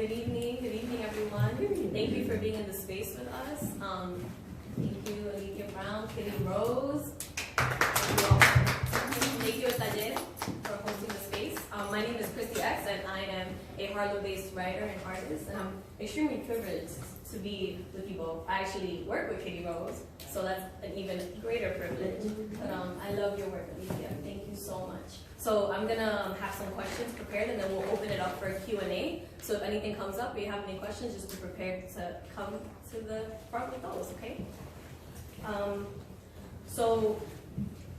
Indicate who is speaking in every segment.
Speaker 1: good evening everyone. Thank you for being in the space with us. Thank you, Aleathia Brown, KittyRose. Thank you, Taller, for hosting the space. My name is Christy X, and I am a Harlem-based writer and artist, and I'm extremely privileged to be with you both. I actually work with KittyRose, so that's an even greater privilege. But I love your work, Aleathia. Thank you so much. So I'm gonna have some questions prepared, and then we'll open it up for a Q&A. So if anything comes up, or you have any questions, just be prepared to come to the front with those, okay? So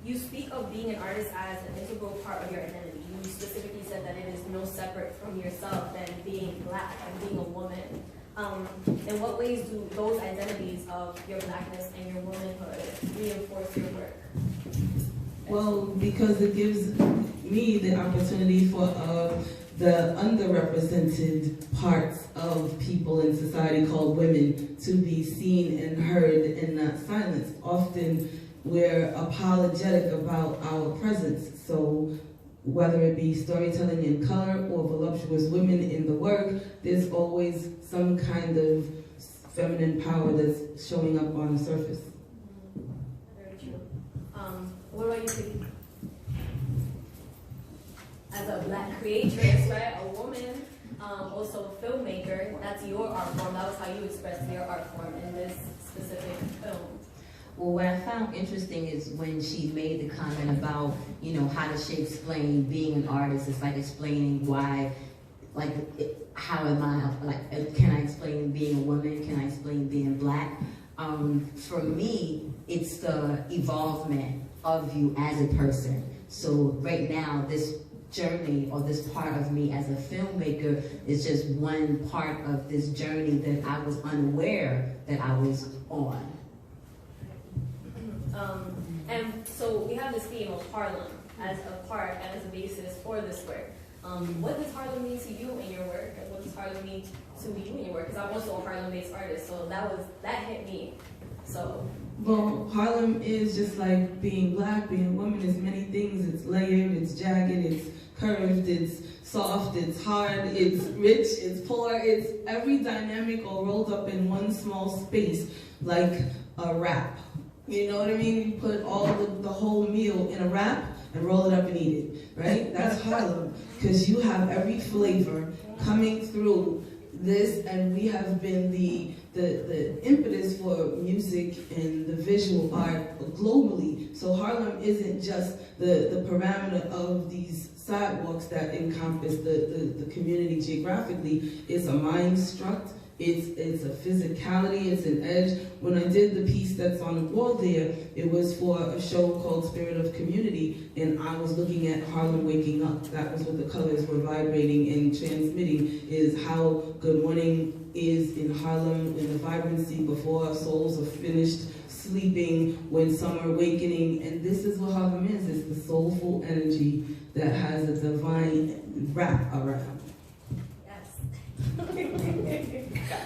Speaker 1: you speak of being an artist as an integral part of your identity. You specifically said that it is no separate from yourself than being Black and being a woman. In what ways do those identities of your Blackness and your womanhood reinforce your work?
Speaker 2: Well, because it gives me the opportunity for the underrepresented parts of people in society called women to be seen and heard and not silenced. Often we're apologetic about our presence. So whether it be storytelling in color or voluptuous women in the work, there's always some kind of feminine power that's showing up on the surface.
Speaker 1: Very true. What about you, Kitty? As a Black creatress, right, a woman, also a filmmaker, that's your art form. That was how you expressed your art form in this specific film.
Speaker 3: Well, what I found interesting is when she made the comment about, how does she explain being an artist? It's like explaining why, how am I, can I explain being a woman? Can I explain being Black? For me, it's the evolvement of you as a person. So right now, this journey or this part of me as a filmmaker is just one part of this journey that I was unaware that I was on.
Speaker 1: And so we have this theme of Harlem as a part and as a basis for this work. What does Harlem mean to you in your work? And what does Harlem mean to you in your work? Because I'm also a Harlem-based artist, so that hit me. So.
Speaker 2: Well, Harlem is just like being Black, being a woman is many things. It's layered, it's jagged, it's curved, it's soft, it's hard, it's rich, it's poor, it's every dynamic all rolled up in one small space, like a wrap. You know what I mean? You put all the whole meal in a wrap and roll it up and eat it, right? That's Harlem, because you have every flavor coming through this, and we have been the impetus for music and the visual art globally. So Harlem isn't just the parameter of these sidewalks that encompass the community geographically. It's a mind struct. It's a physicality, it's an edge. When I did the piece that's on the wall there, it was for a show called Spirit of Community, and I was looking at Harlem waking up. That was what the colors were vibrating and transmitting, is how good morning is in Harlem, in the vibrancy before our souls are finished sleeping, when some are awakening. And this is what Harlem is. It's the soulful energy that has a divine wrap around.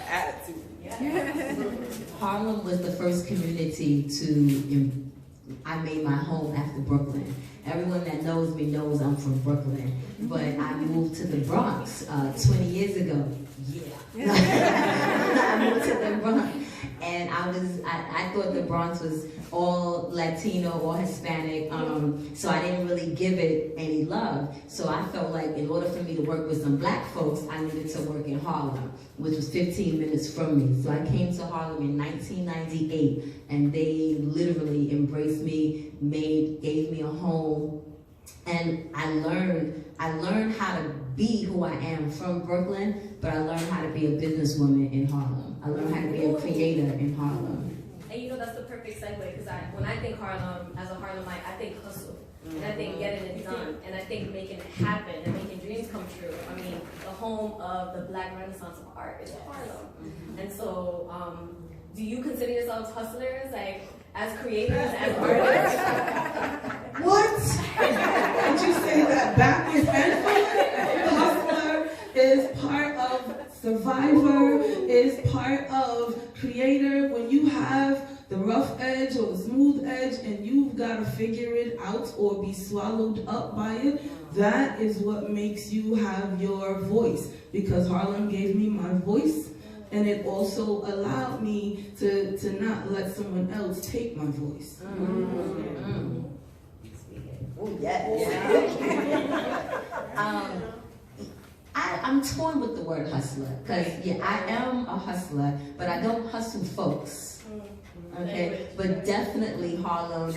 Speaker 1: Attitude. Yeah.
Speaker 3: Harlem was the first community I made my home after Brooklyn. Everyone that knows me knows I'm from Brooklyn, but I moved to the Bronx 20 years ago. Yeah. I moved to the Bronx, and I thought the Bronx was all Latino or Hispanic, so I didn't really give it any love. So I felt like in order for me to work with some Black folks, I needed to work in Harlem, which was 15 minutes from me. So I came to Harlem in 1998, and they literally embraced me, gave me a home, and I learned how to be who I am from Brooklyn, but I learned how to be a businesswoman in Harlem. I learned how to be a creator in Harlem.
Speaker 1: And that's the perfect segue, because when I think Harlem, as a Harlemite, I think hustle. And I think getting it done. And I think making it happen and making dreams come true. I mean, the home of the Black Renaissance of art is Harlem. And so, do you consider yourselves hustlers, as creators, as artists?
Speaker 2: What? Did you say that backwards and forward? Hustler is part of survivor, is part of creator. When you have the rough edge or the smooth edge, and you've got to figure it out or be swallowed up by it. That is what makes you have your voice, because Harlem gave me my voice, and it also allowed me to not let someone else take my voice.
Speaker 3: Oh, yes. I'm torn with the word hustler, because I am a hustler, but I don't hustle folks. Okay, but definitely Harlem.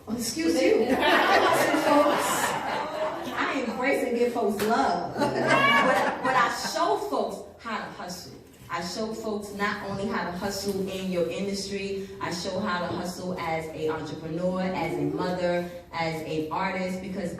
Speaker 3: Excuse you. I hustle folks. I embrace and give folks love, but I show folks how to hustle. I show folks not only how to hustle in your industry, I show how to hustle as an entrepreneur, as a mother, as an artist, because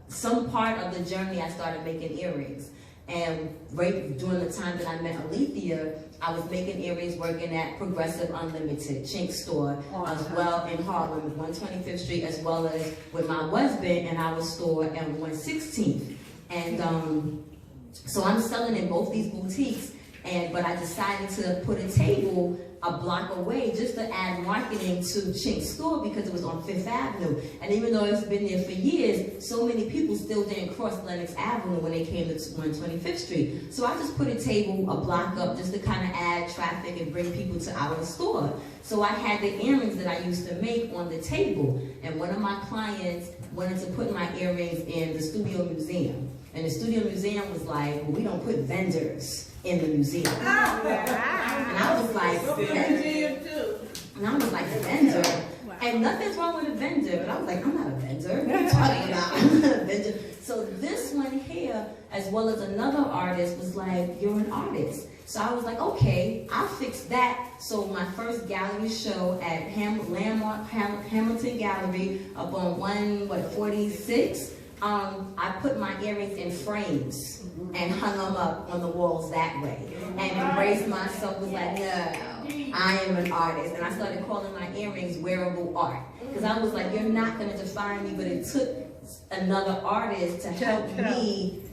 Speaker 3: some part of the journey I started making earrings. And right during the time that I met Aleathia, I was making earrings working at Progressive Unlimited, Chink store, as well in Harlem, 125th Street, as well as with my husband and our store at 116th. And so I'm selling in both these boutiques, but I decided to put a table a block away just to add marketing to Chink store because it was on 5th Avenue. And even though it's been there for years, so many people still didn't cross Lenox Avenue when they came to 125th Street. So I just put a table a block up just to kind of add traffic and bring people to our store. So I had the earrings that I used to make on the table. And one of my clients wanted to put my earrings in the Studio Museum. And the Studio Museum was like, well, we don't put vendors in the museum. And I was like, vendor? And nothing's wrong with a vendor, but I was like, I'm not a vendor. What are you talking about? I'm not a vendor. So this one here, as well as another artist, was like, you're an artist. So I was like, okay, I'll fix that. So my first gallery show at Landmark Hamilton Gallery up on 146. I put my earrings in frames and hung them up on the walls that way, and embraced myself, was like, no, I am an artist. And I started calling my earrings wearable art, because I was like, you're not going to define me. But it took another artist to help me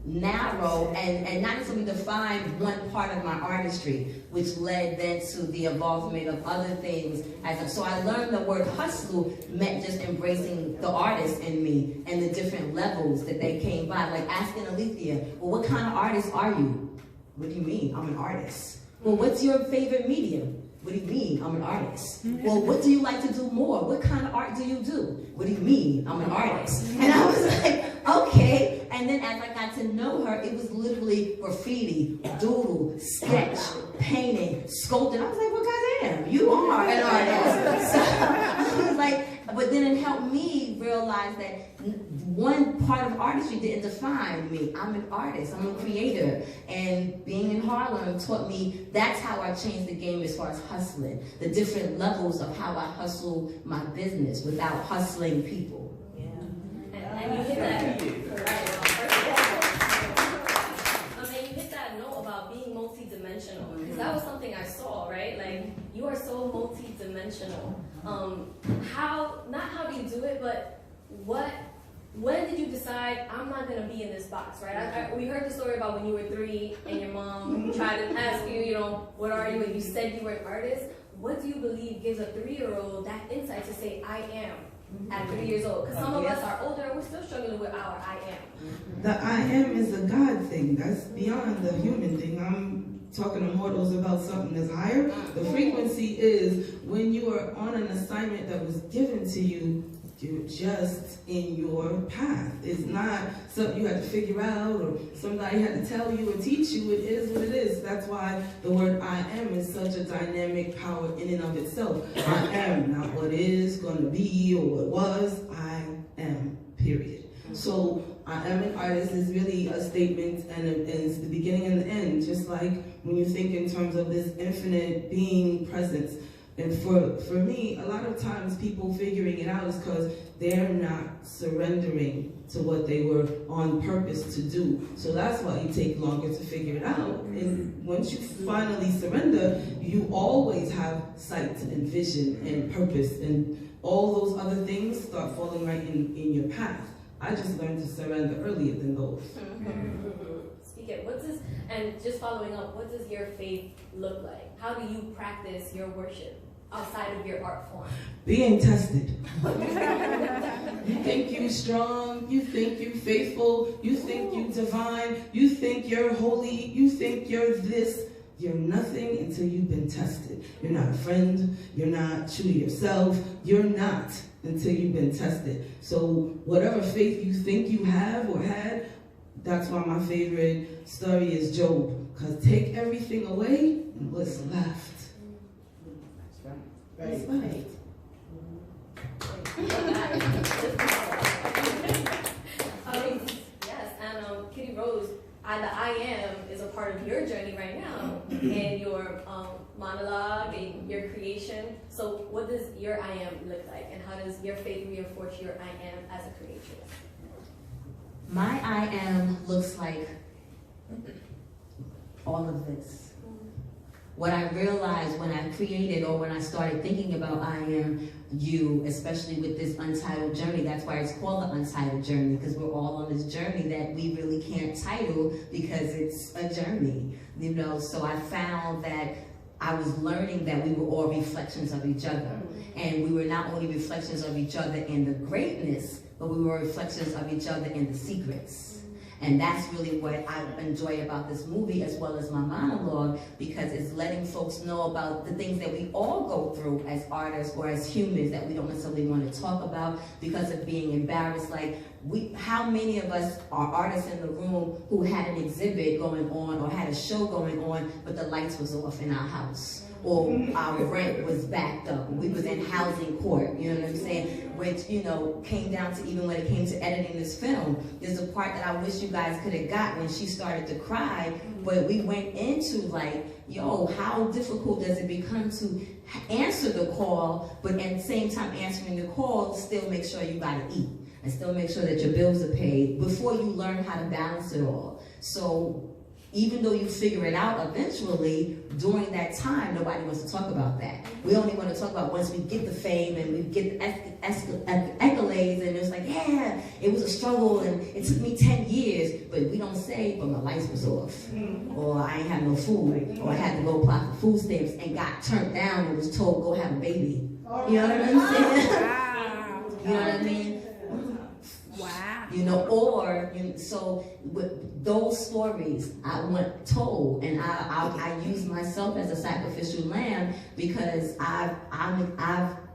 Speaker 3: narrow and not necessarily define one part of my artistry, which led then to the involvement of other things. So I learned the word hustle meant just embracing the artist in me and the different levels that they came by. Like asking Aleathia, well, what kind of artist are you? What do you mean? I'm an artist. Well, what's your favorite medium? What do you mean? I'm an artist. Well, what do you like to do more? What kind of art do you do? What do you mean? I'm an artist. And I was like, okay. And then as I got to know her, it was literally graffiti, doodle, sketch, painting, sculpting. I was like, well, goddamn, you are an artist. So I was like, but then it helped me realize that one part of artistry didn't define me. I'm an artist, I'm a creator. And being in Harlem taught me that's how I changed the game as far as hustling. The different levels of how I hustle my business without hustling people.
Speaker 1: Yeah. And you hit that, and you hit that note about being multi-dimensional, because that was something I saw, right? Like, you are so multi-dimensional. Not how do you do it, but when did you decide, I'm not going to be in this box, right? We heard the story about when you were 3 and your mom tried to ask you, what are you? And you said you were an artist. What do you believe gives a 3-year-old that insight to say, I am, at 3 years old? Because some of us are older and we're still struggling with our I am.
Speaker 2: The I am is a God thing. That's beyond the human thing. I'm talking to mortals about something that's higher. The frequency is when you are on an assignment that was given to you, you're just in your path. It's not something you had to figure out or somebody had to tell you or teach you. It is what it is. That's why the word I am is such a dynamic power in and of itself. I am, not what is going to be or what was. I am, period. So I am an artist is really a statement, and it's the beginning and the end. Just like when you think in terms of this infinite being presence. And for me, a lot of times people figuring it out is because they're not surrendering to what they were on purpose to do. So that's why you take longer to figure it out. And once you finally surrender, you always have sight and vision and purpose, and all those other things start falling right in your path. I just learned to surrender earlier than those.
Speaker 1: Kit, and just following up, what does your faith look like? How do you practice your worship outside of your art form?
Speaker 2: Being tested. You think you're strong, you think you're faithful, you think you're divine, you think you're holy, you think you're this. You're nothing until you've been tested. You're not a friend, you're not true to yourself, you're not until you've been tested. So whatever faith you think you have or had, that's why my favorite story is Job. Because take everything away and what's left. That's right.
Speaker 1: Yes, and KittyRose, the I am is a part of your journey right now, and your monologue and your creation. So what does your I am look like, and how does your faith reinforce your I am as a creatress?
Speaker 3: My I am looks like all of this. What I realized when I created or when I started thinking about I am you, especially with this untitled journey, that's why it's called the untitled journey, because we're all on this journey that we really can't title because it's a journey, you know. So I found that I was learning that we were all reflections of each other. And we were not only reflections of each other in the greatness, but we were reflections of each other in the secrets. And that's really what I enjoy about this movie, as well as my monologue, because it's letting folks know about the things that we all go through as artists or as humans that we don't necessarily want to talk about because of being embarrassed. Like, how many of us are artists in the room who had an exhibit going on or had a show going on, but the lights was off in our house? Or our rent was backed up. We was in housing court, you know what I'm saying? Which, you know, came down to even when it came to editing this film. There's a part that I wish you guys could have got when she started to cry, but we went into like, yo, how difficult does it become to answer the call, but at the same time answering the call, still make sure you gotta eat and still make sure that your bills are paid before you learn how to balance it all. So even though you figure it out eventually, during that time, nobody wants to talk about that. We only want to talk about once we get the fame and we get the accolades, and it's like, yeah, it was a struggle and it took me 10 years, but we don't say, but my lights was off, or I ain't have no food, or I had to go apply for food stamps and got turned down and was told, go have a baby. You know what I'm saying?
Speaker 4: Wow.
Speaker 3: You know what I mean?
Speaker 4: Wow.
Speaker 3: You know, or, you know, so with those stories I want told, and I use myself as a sacrificial lamb because I've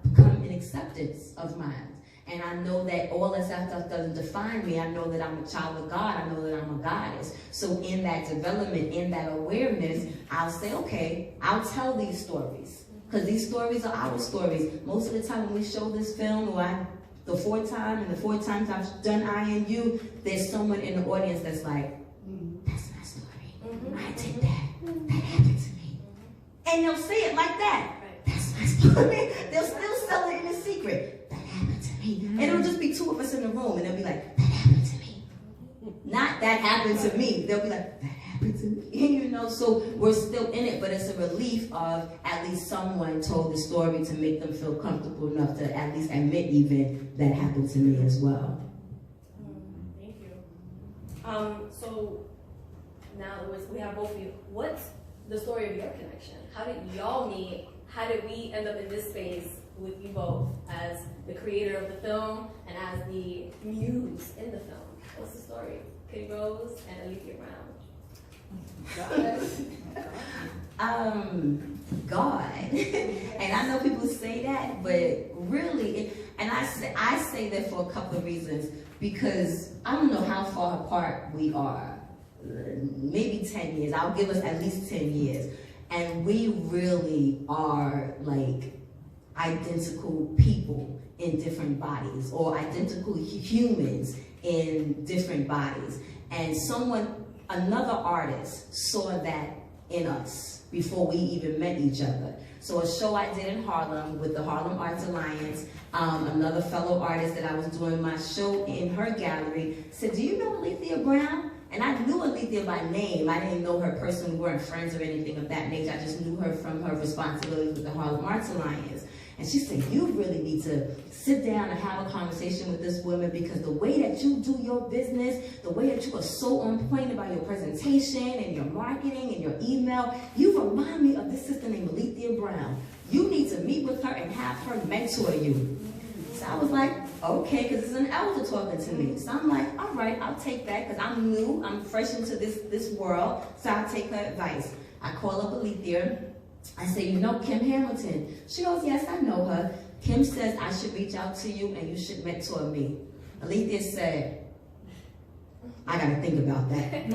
Speaker 3: become an acceptance of mine. And I know that all that stuff doesn't define me. I know that I'm a child of God. I know that I'm a goddess. So in that development, in that awareness, I'll say, okay, I'll tell these stories. Because these stories are our stories. Most of the time when we show this film, or the fourth times I've done I Am You, there's someone in the audience that's like, that's my story. I did that. That happened to me. And they'll say it like that. That's my story. They'll still sell it in a secret. That happened to me. And it'll just be two of us in the room, and they'll be like, that happened to me. Not that happened to me. They'll be like, that happened to me. You know, so we're still in it, but it's a relief of at least someone told the story to make them feel comfortable enough to at least admit even that happened to me as well.
Speaker 1: Thank you. So now we have both of you. What's the story of your connection? How did y'all meet? How did we end up in this space with you both as the creator of the film and as the muse in the film? What's the story? KittyRose and Aleathia Brown.
Speaker 3: God. And I know people say that, but really, and I say that for a couple of reasons, because I don't know how far apart we are. Maybe 10 years. I'll give us at least 10 years. And we really are like identical people in different bodies, or identical humans in different bodies. And another artist saw that in us before we even met each other. So a show I did in Harlem with the Harlem Arts Alliance, another fellow artist that I was doing my show in her gallery said, do you know Aleathia Brown? And I knew Aleathia by name. I didn't know her personally. We weren't friends or anything of that nature. I just knew her from her responsibilities with the Harlem Arts Alliance. And she said, you really need to sit sit down and have a conversation with this woman, because the way that you do your business, the way that you are so on point about your presentation and your marketing and your email, you remind me of this sister named Aleathia Brown. You need to meet with her and have her mentor you. So I was like, okay, because it's an elder talking to me. So I'm like, all right, I'll take that, because I'm new, I'm fresh into this world, so I'll take her advice. I call up Aleathia. I say, you know Kim Hamilton? She goes, yes, I know her. Kim says I should reach out to you and you should mentor me. Aleathia said, I gotta think about that.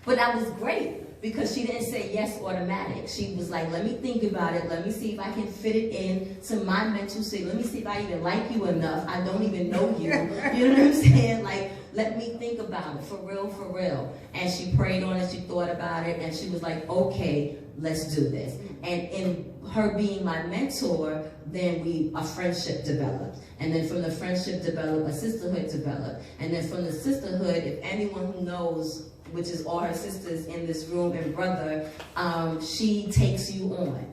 Speaker 3: But that was great, because she didn't say yes automatic. She was like, let me think about it. Let me see if I can fit it in to my mental state. Let me see if I even like you enough. I don't even know you. You know what I'm saying? Like, let me think about it, for real, for real. And she prayed on it, she thought about it, and she was like, okay, let's do this. And in her being my mentor, then a friendship developed. And then from the friendship developed, a sisterhood developed. And then from the sisterhood, if anyone who knows, which is all her sisters in this room and brother, she takes you on.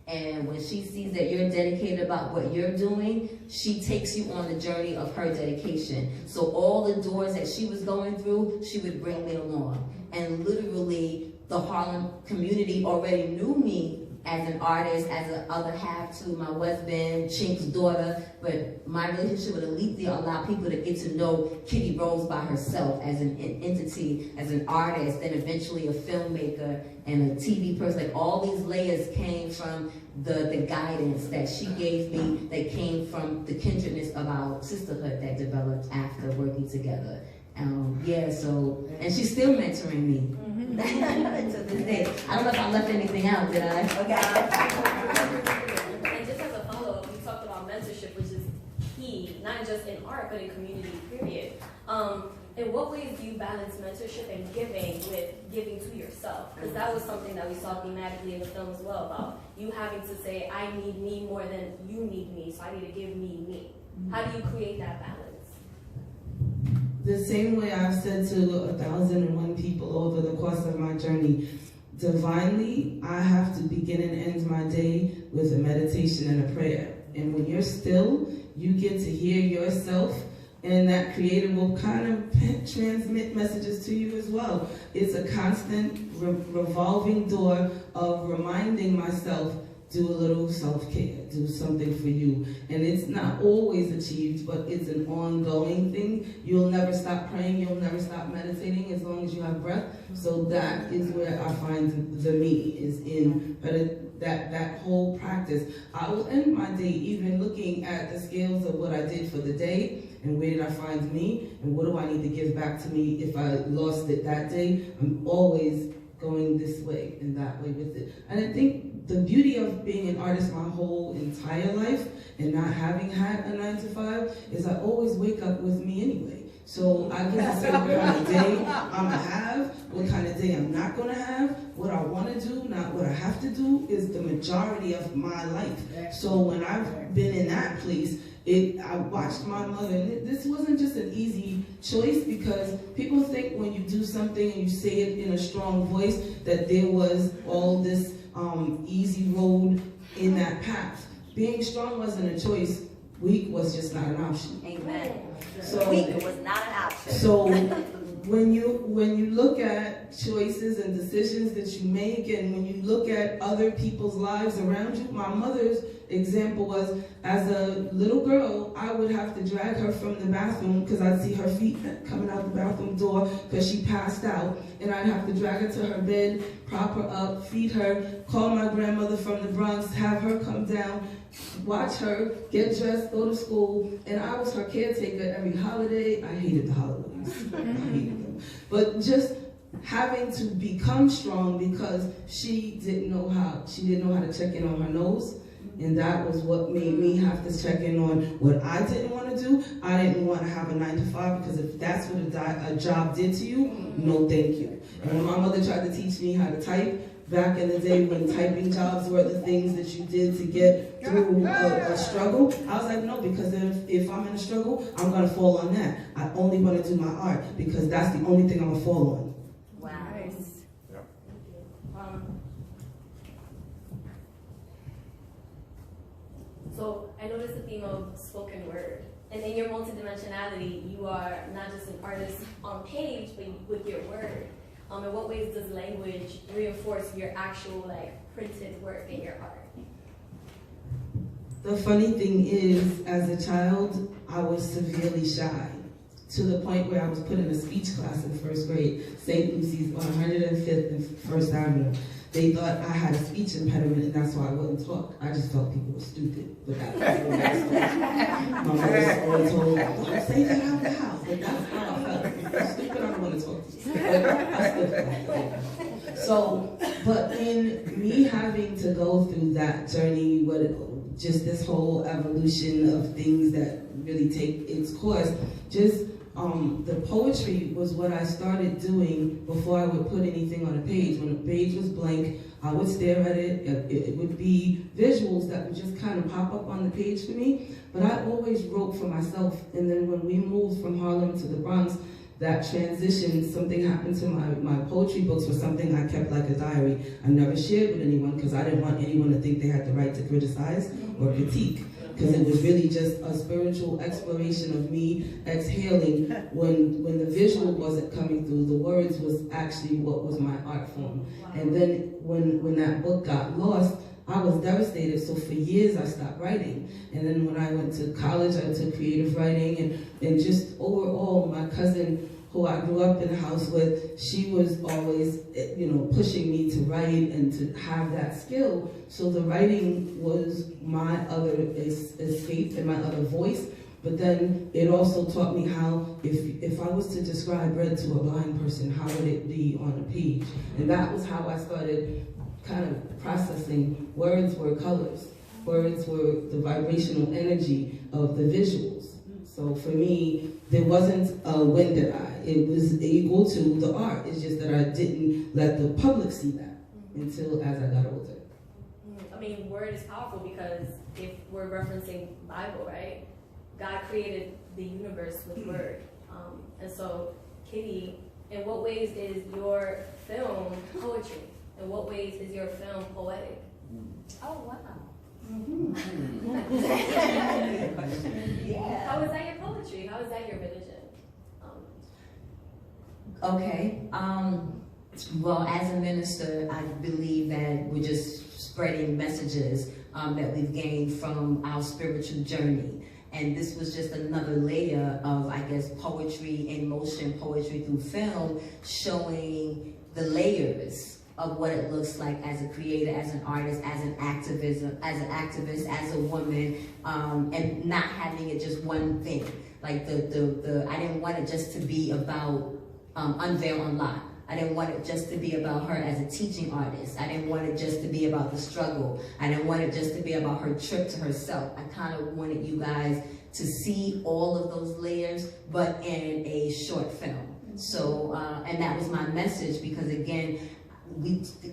Speaker 3: And when she sees that you're dedicated about what you're doing, she takes you on the journey of her dedication. So all the doors that she was going through, she would bring me along. And literally, the Harlem community already knew me as an artist, as an other half to my husband, Chink's daughter, but my relationship with Aleathia allowed people to get to know KittyRose by herself as an entity, as an artist, then eventually a filmmaker and a TV person. Like, all these layers came from the guidance that she gave me, that came from the kindredness of our sisterhood that developed after working together. Yeah, so, and she's still mentoring me to this day. I don't know if I left anything out, did I? Okay.
Speaker 1: And just as a follow-up, you talked about mentorship, which is key, not just in art, but in community, period. In what ways do you balance mentorship and giving with giving to yourself? Because that was something that we saw thematically in the film as well, about you having to say, I need me more than you need me, so I need to give me. How do you create that balance?
Speaker 2: The same way I've said to 1,001 people over the course of my journey, divinely, I have to begin and end my day with a meditation and a prayer. And when you're still, you get to hear yourself, and that creator will kind of transmit messages to you as well. It's a constant revolving door of reminding myself, do a little self-care, do something for you. And it's not always achieved, but it's an ongoing thing. You'll never stop praying, you'll never stop meditating as long as you have breath. So that is where I find the me, is in that whole practice. I will end my day even looking at the scales of what I did for the day, and where did I find me, and what do I need to give back to me if I lost it that day. I'm always going this way and that way with it. And I think the beauty of being an artist my whole entire life and not having had a 9-to-5 is I always wake up with me anyway. So I get to say what kind of day I'm gonna have, what kind of day I'm not gonna have, what I wanna do, not what I have to do, is the majority of my life. So when I've been in that place, I watched my mother, and this wasn't just an easy choice, because people think when you do something and you say it in a strong voice that there was all this easy road in that path. Being strong wasn't a choice, weak was just not an option.
Speaker 3: Amen.
Speaker 2: So
Speaker 3: weak was not an option.
Speaker 2: So when you look at choices and decisions that you make, and when you look at other people's lives around you, my mother's example was, as a little girl, I would have to drag her from the bathroom because I'd see her feet coming out the bathroom door because she passed out, and I'd have to drag her to her bed, prop her up, feed her, call my grandmother from the Bronx, have her come down, watch her, get dressed, go to school, and I was her caretaker every holiday. I hated the holidays. I hated them. But just having to become strong because she didn't know how to check in on her nose. And that was what made me have to check in on what I didn't want to do. I didn't want to have a 9-to-5, because if that's what a job did to you, no thank you. And when my mother tried to teach me how to type, back in the day when typing jobs were the things that you did to get through a struggle, I was like, no, because if I'm in a struggle, I'm going to fall on that. I only want to do my art, because that's the only thing I'm going to fall on.
Speaker 3: Wow.
Speaker 4: Nice.
Speaker 1: So I noticed the theme of spoken word. And in your multidimensionality, you are not just an artist on page, but with your word. In what ways does language reinforce your actual printed work in your art?
Speaker 2: The funny thing is, as a child, I was severely shy, to the point where I was put in a speech class in first grade, St. Lucy's on 105th and First Avenue. They thought I had a speech impediment, and that's why I wouldn't talk. I just felt people were stupid, but that was the my mother always told me, don't say that out loud, but that's how I felt. If you're stupid, I don't want to talk to you. But I still felt like that. So, but in me having to go through that journey, just this whole evolution of things that really take its course, just the poetry was what I started doing before I would put anything on a page. When a page was blank, I would stare at it. It would be visuals that would just kind of pop up on the page for me. But I always wrote for myself. And then when we moved from Harlem to the Bronx, that transition, something happened to my poetry books was something I kept like a diary. I never shared with anyone because I didn't want anyone to think they had the right to criticize or critique. Because it was really just a spiritual exploration of me exhaling. When the visual wasn't coming through, the words was actually what was my art form. And then when that book got lost, I was devastated, so for years I stopped writing. And then when I went to college, I took creative writing, and just overall, my cousin, who I grew up in the house with, she was always, pushing me to write and to have that skill. So the writing was my other escape and my other voice. But then it also taught me how, if I was to describe red to a blind person, how would it be on a page? And that was how I started kind of processing. Words were colors. Words were the vibrational energy of the visuals. So for me, there wasn't a when did I. It was equal to the art. It's just that I didn't let the public see that until as I got older.
Speaker 1: I mean, word is powerful because if we're referencing Bible, right? God created the universe with word. And so, Kitty, in what ways is your film poetry? In what ways is your film poetic?
Speaker 3: Oh, wow.
Speaker 1: Yeah. How is that your poetry? How is that your religion?
Speaker 3: Okay. Well, as a minister, I believe that we're just spreading messages that we've gained from our spiritual journey. And this was just another layer of, I guess, poetry in motion, poetry through film, showing the layers of what it looks like as a creator, as an artist, as an activist, as a woman, and not having it just one thing. Like I didn't want it just to be about Unveil Unlock. I didn't want it just to be about her as a teaching artist. I didn't want it just to be about the struggle. I didn't want it just to be about her trip to herself. I kind of wanted you guys to see all of those layers, but in a short film. So, and that was my message, because again,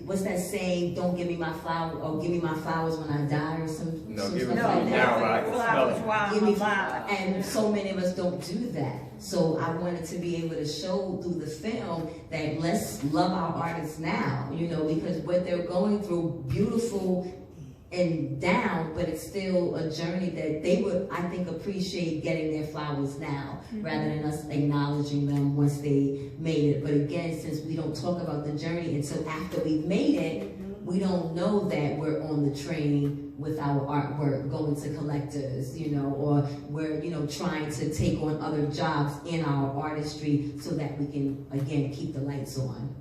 Speaker 3: what's that saying? Don't give me my flower, or give me my flowers when I die, or some
Speaker 5: No,
Speaker 3: some
Speaker 5: give
Speaker 3: stuff
Speaker 5: me
Speaker 3: like that.
Speaker 5: flowers while
Speaker 3: Give me flowers. And so many of us don't do that. So I wanted to be able to show through the film that let's love our artists now, because what they're going through, beautiful and down, but it's still a journey that they would, I think, appreciate getting their flowers now, rather than us acknowledging them once they made it. But again, since we don't talk about the journey until after we've made it, we don't know that we're on the train with our artwork going to collectors, or we're, trying to take on other jobs in our artistry so that we can, again, keep the lights on.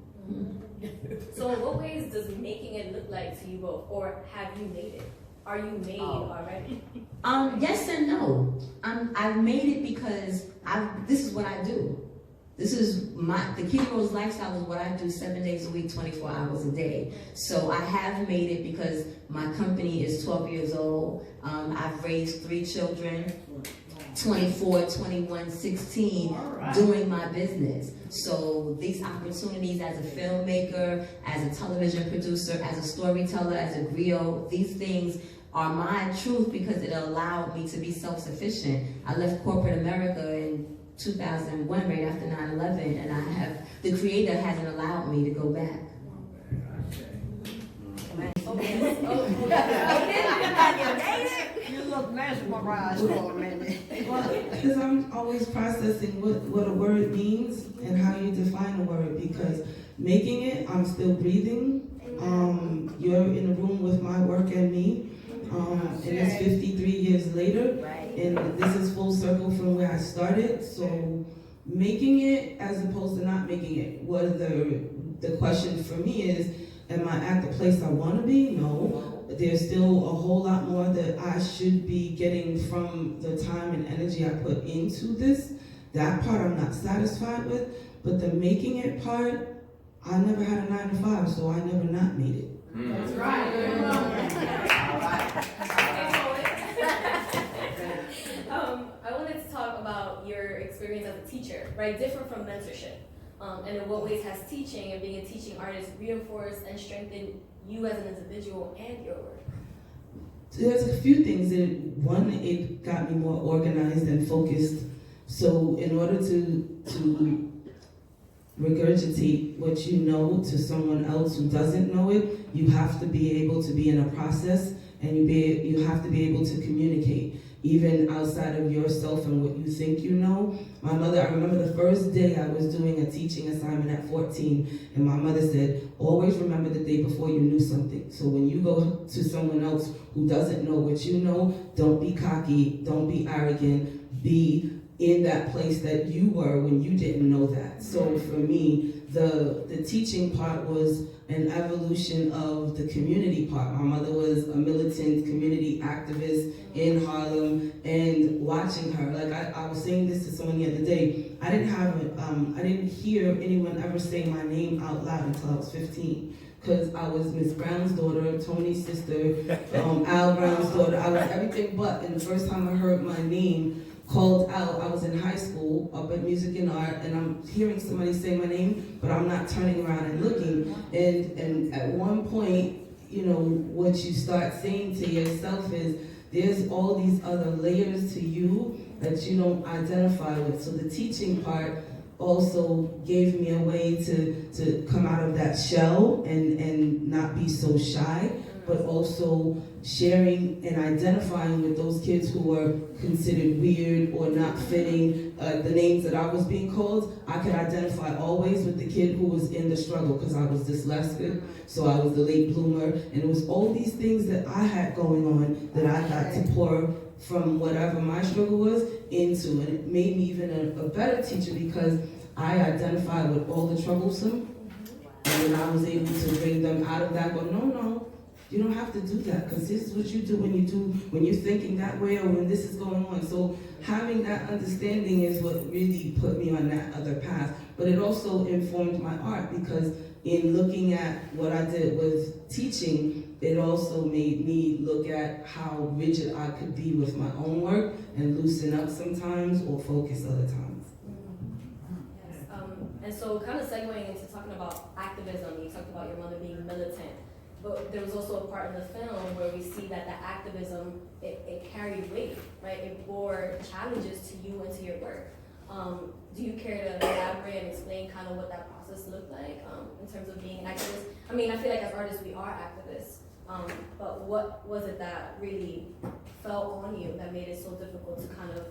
Speaker 1: So in what ways does making it look like to you both, or have you made it? Are you made already?
Speaker 3: Yes and no. I've made it because this is what I do. This is the KittyRose lifestyle is what I do 7 days a week, 24 hours a day. So I have made it because my company is 12 years old. I've raised 3 children, 24, 21, 16, doing my business. So these opportunities as a filmmaker, as a television producer, as a storyteller, as a griot, these things are my truth because it allowed me to be self-sufficient. I left corporate America in 2001, right after 9/11, and the Creator hasn't allowed me to go back.
Speaker 5: You look mesmerized for a minute.
Speaker 2: Because I'm always processing what a word means and how you define a word. Because making it, I'm still breathing. You're in a room with my work and me. And it's 53 years later. And this is full circle from where I started. So making it as opposed to not making it. Whether the question for me is, am I at the place I want to be? No. There's still a whole lot more that I should be getting from the time and energy I put into this. That part I'm not satisfied with. But the making it part, I never had a 9 to 5, so I never not made it.
Speaker 1: That's right. I wanted to talk about your experience as a teacher, right? Different from mentorship. And in what ways has teaching and being a teaching artist reinforced and strengthened you as an individual and your work?
Speaker 2: There's a few things. One, it got me more organized and focused. So in order to regurgitate what you know to someone else who doesn't know it, you have to be able to be in a process, and you have to be able to communicate, even outside of yourself and what you think you know. My mother, I remember the first day I was doing a teaching assignment at 14, and my mother said, always remember the day before you knew something. So when you go to someone else who doesn't know what you know, don't be cocky, don't be arrogant, be in that place that you were when you didn't know that. So for me, the teaching part was an evolution of the community part. My mother was a militant community activist in Harlem, and watching her, like I was saying this to someone the other day, I didn't hear anyone ever say my name out loud until I was 15. Because I was Miss Brown's daughter, Tony's sister, Al Brown's daughter. I was everything but. And the first time I heard my name called out, I was in high school up at Music and Art, and I'm hearing somebody say my name, but I'm not turning around and looking. And at one point, you know, what you start saying to yourself is, there's all these other layers to you that you don't identify with. So the teaching part also gave me a way to come out of that shell and not be so shy, but also sharing and identifying with those kids who were considered weird or not fitting the names that I was being called. I could identify always with the kid who was in the struggle because I was dyslexic, so I was the late bloomer, and it was all these things that I had going on that I got to pour from whatever my struggle was into, and it made me even a better teacher because I identified with all the troublesome, and then I was able to bring them out of that. Go, no, you don't have to do that, because this is what you do when you're thinking that way or when this is going on. So having that understanding is what really put me on that other path. But it also informed my art, because in looking at what I did with teaching, it also made me look at how rigid I could be with my own work and loosen up sometimes or focus other times.
Speaker 1: Yes. And so kind of segueing into talking about activism, you talked about your mother being militant. But there was also a part in the film where we see that the activism, it carried weight, right? It bore challenges to you and to your work. Do you care to elaborate and explain kind of what that process looked like in terms of being an activist? I mean, I feel like as artists, we are activists. But what was it that really fell on you that made it so difficult to kind of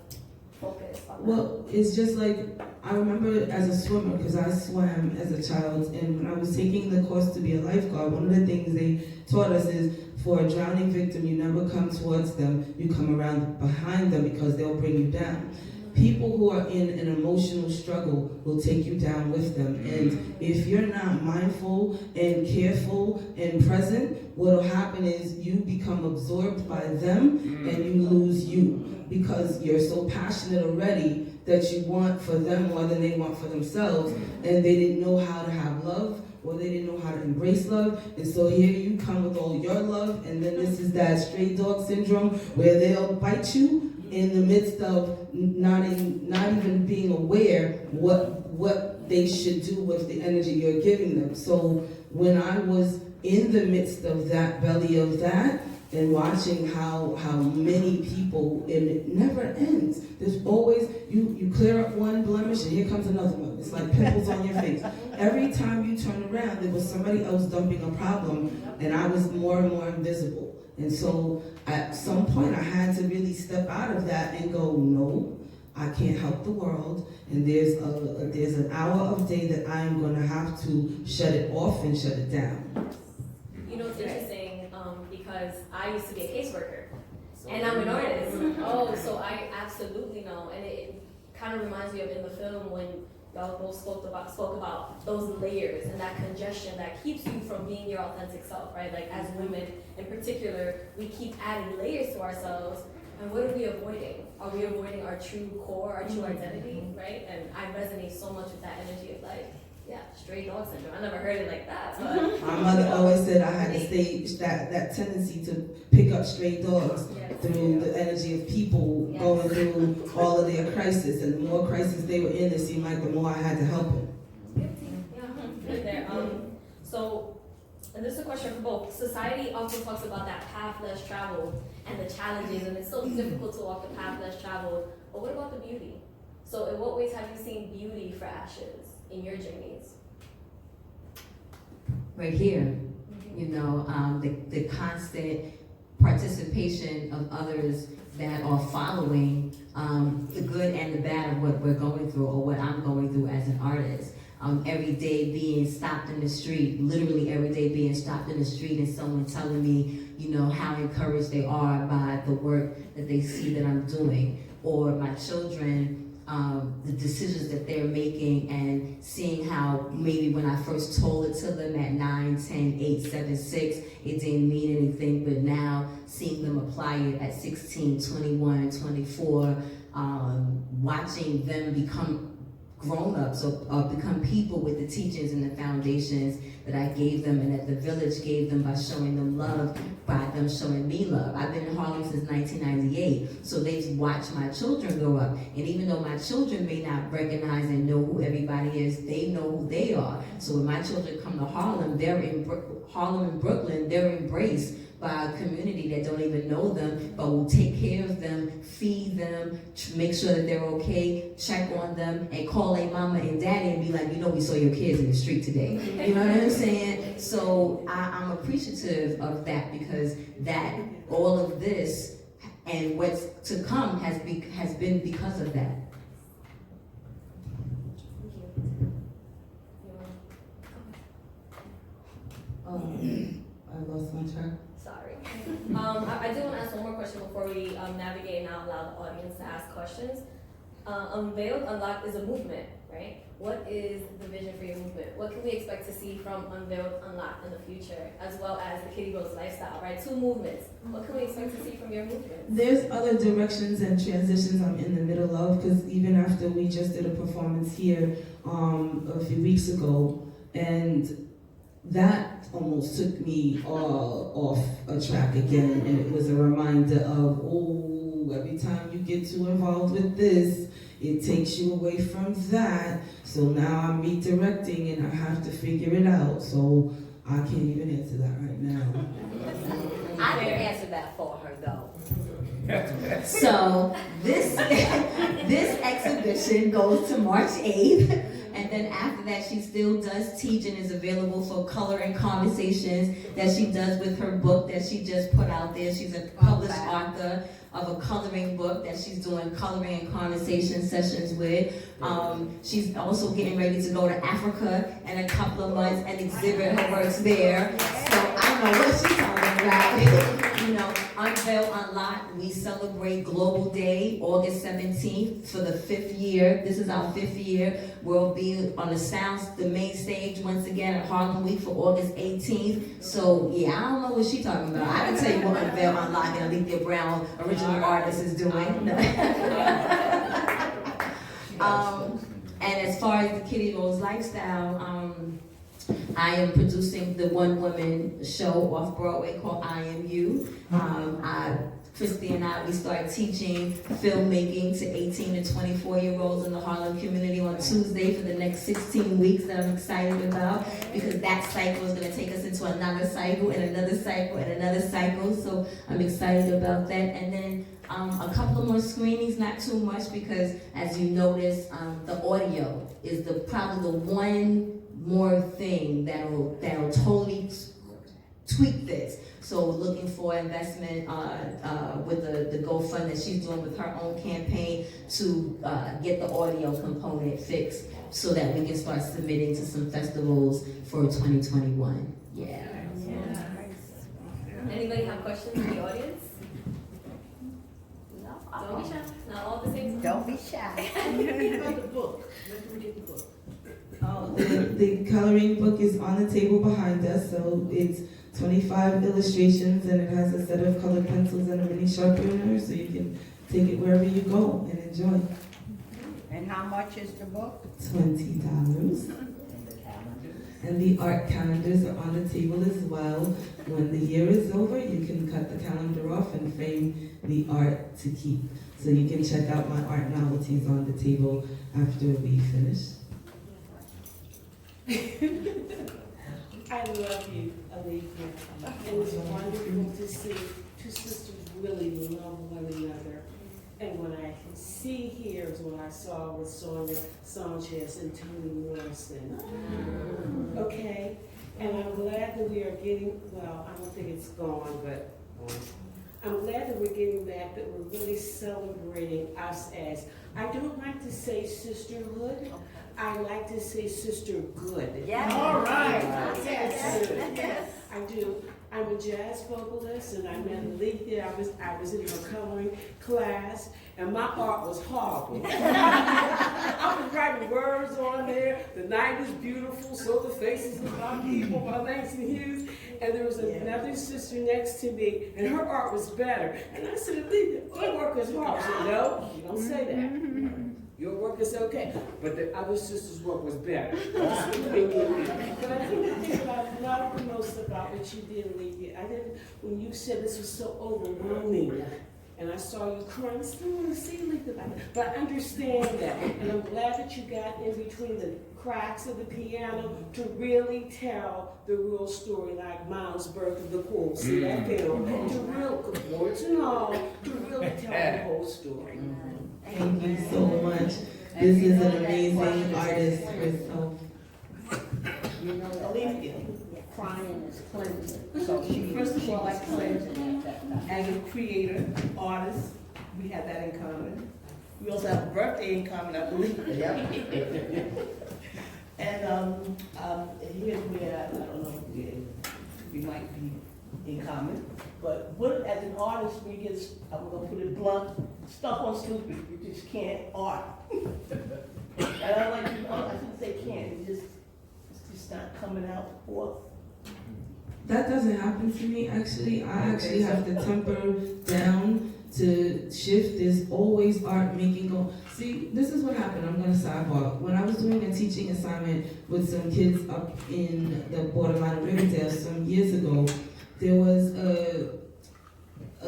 Speaker 1: focus on that?
Speaker 2: Well, it's just like, I remember as a swimmer, because I swam as a child, and when I was taking the course to be a lifeguard, one of the things they taught us is, for a drowning victim, you never come towards them, you come around behind them because they'll bring you down. People who are in an emotional struggle will take you down with them. And if you're not mindful and careful and present, what'll happen is you become absorbed by them and you lose you, because you're so passionate already that you want for them more than they want for themselves, and they didn't know how to have love, or they didn't know how to embrace love, and so here you come with all your love, and then this is that stray dog syndrome where they'll bite you in the midst of not even being aware what they should do with the energy you're giving them. So when I was in the midst of that belly of that, and watching how many people, and it never ends. There's always, you clear up one blemish and here comes another one. It's like pimples on your face. Every time you turn around, there was somebody else dumping a problem, and I was more and more invisible. And so at some point I had to really step out of that and go, no, I can't help the world, and there's an hour of day that I'm gonna have to shut it off and shut it down.
Speaker 1: You know, it's interesting because I used to be a caseworker, and I'm an artist. Oh, so I absolutely know, and it kind of reminds me of in the film when y'all both spoke about those layers and that congestion that keeps you from being your authentic self, right? Like as women in particular, we keep adding layers to ourselves, and what are we avoiding? Are we avoiding our true core, our true identity, right? And I resonate so much with that energy of like, yeah, stray dog syndrome. I never heard it like that, but
Speaker 2: My mother always said I had to stage that tendency to pick up stray dogs through the energy of people going through all of their crisis, and the more crisis they were in, it seemed like the more I had to help them.
Speaker 1: Right there. So, and this is a question for both. Society often talks about that path less traveled and the challenges, and it's so difficult to walk the path less traveled. But what about the beauty? So, in what ways have you seen beauty for ashes in your journeys?
Speaker 3: Right here, you know, the constant participation of others that are following the good and the bad of what we're going through or what I'm going through as an artist. Every day being stopped in the street, literally every day being stopped in the street and someone telling me, you know, how encouraged they are by the work that they see that I'm doing, or my children, the decisions that they're making, and seeing how maybe when I first told it to them at 9, 10, 8, 7, 6, it didn't mean anything, but now seeing them apply it at 16, 21, 24, watching them become grown-ups or become people with the teachings and the foundations that I gave them and that the village gave them by showing them love, by them showing me love. I've been in Harlem since 1998, so they've watched my children grow up. And even though my children may not recognize and know who everybody is, they know who they are. So when my children come to Harlem, they're in Harlem and Brooklyn, they're embraced by a community that don't even know them, but will take care of them, feed them, make sure that they're okay, check on them, and call their mama and daddy and be like, you know, we saw your kids in the street today. You know what I'm saying? So I'm appreciative of that, because that all of this and what's to come has been because of that.
Speaker 2: I lost my track.
Speaker 1: Sorry. I do want to ask one more question before we navigate and now allow the audience to ask questions. Unveiled Unlocked is a movement, right? What is the vision for your movement? What can we expect to see from Unveiled Unlocked in the future, as well as the KittyRose lifestyle, right? Two movements. What can we expect to see from your movement?
Speaker 2: There's other directions and transitions I'm in the middle of, because even after we just did a performance here a few weeks ago, and that almost took me off a track again, and it was a reminder of, oh, every time you get too involved with this, it takes you away from that. So now I'm redirecting and I have to figure it out. So I can't even answer that right now.
Speaker 5: I can answer that for her though.
Speaker 3: So this exhibition goes to March 8th. And then after that, she still does teach and is available for color and conversations that she does with her book that she just put out there. She's a published author of a coloring book that she's doing coloring and conversation sessions with. She's also getting ready to go to Africa in a couple of months and exhibit her works there. So I know what she's talking about. You know, Unveil Unlocked, we celebrate Global Day, August 17th for the 5th year. This is our 5th year. We'll be on the main stage once again at Harlem Week for August 18th. So yeah, I don't know what she's talking about. I can tell you what Unveil Unlocked and Aleathia Brown, original artist, is doing. And as far as the KittyRose lifestyle, I am producing the one-woman show off Broadway called I Am You. Christy and I, we start teaching filmmaking to 18 to 24-year-olds in the Harlem community on Tuesday for the next 16 weeks that I'm excited about, because that cycle is going to take us into another cycle and another cycle and another cycle. So I'm excited about that. And then a couple of more screenings, not too much, because as you notice, the audio is probably the one more thing that'll totally tweak this. So looking for investment with the GoFund that she's doing with her own campaign to get the audio component fixed so that we can start submitting to some festivals for 2021. Yeah.
Speaker 1: Anybody have questions in the audience?
Speaker 5: No,
Speaker 1: Don't be shy. Not all at the same time.
Speaker 5: Don't be shy.
Speaker 6: About the book. When do we get the book?
Speaker 2: Oh, the coloring book is on the table behind us, so it's 25 illustrations and it has a set of colored pencils and a mini sharpener, so you can take it wherever you go and enjoy.
Speaker 5: And how much is the book?
Speaker 2: $20. And the art calendars are on the table as well. When the year is over, you can cut the calendar off and frame the art to keep. So you can check out my art novelties on the table after we finish.
Speaker 6: I love you, Aleathia. It was wonderful to see two sisters really love one another. And what I can see here is what I saw with Sonia Sanchez and Toni Morrison. Okay? And I'm glad that we are getting, well, I don't think it's gone, but I'm glad that we're getting back, that we're really celebrating us as, I don't like to say sisterhood, I like to say sisterhood.
Speaker 5: Yes.
Speaker 6: All right.
Speaker 5: Yes.
Speaker 6: Yes. I do. I'm a jazz vocalist, and I met Aleathia. I was in her coloring class, and my art was horrible. I was writing words on there. The night is beautiful, so the faces of my people, by Langston Hughes. And there was another sister next to me, and her art was better. And I said, Aleathia, your work is horrible. She said, no, you don't say that. Your work is okay, but the other sister's work was better. But I think the thing that I loved the most about what you did, Aleathia, when you said this was so overwhelming, and I saw you crying, I still want to see Aleathia like that. But I understand that, and I'm glad that you got in between the cracks of the piano to really tell the real story, like Miles' Birth of the Pool. See that film? To real words and all, to really tell the whole story.
Speaker 2: Thank you so much. This is an amazing artist herself.
Speaker 5: You know,
Speaker 6: Aleathia,
Speaker 5: crying is cleansing. So she
Speaker 6: First of all, I
Speaker 5: was cleansing at that time.
Speaker 6: as a creator, artist, we have that in common. We also have a birthday in common, I believe. And here's where, I don't know, we might be in common. But what, as an artist, we get, I'm gonna put it blunt, stuck on stupid. You just can't art. And I like, I shouldn't say can't, it's just not coming out forth.
Speaker 2: That doesn't happen to me, actually. I actually have to temper down to shift. There's always art making go. See, this is what happened. I'm gonna sidebar. When I was doing a teaching assignment with some kids up in the borderline of Riverdale some years ago, there was a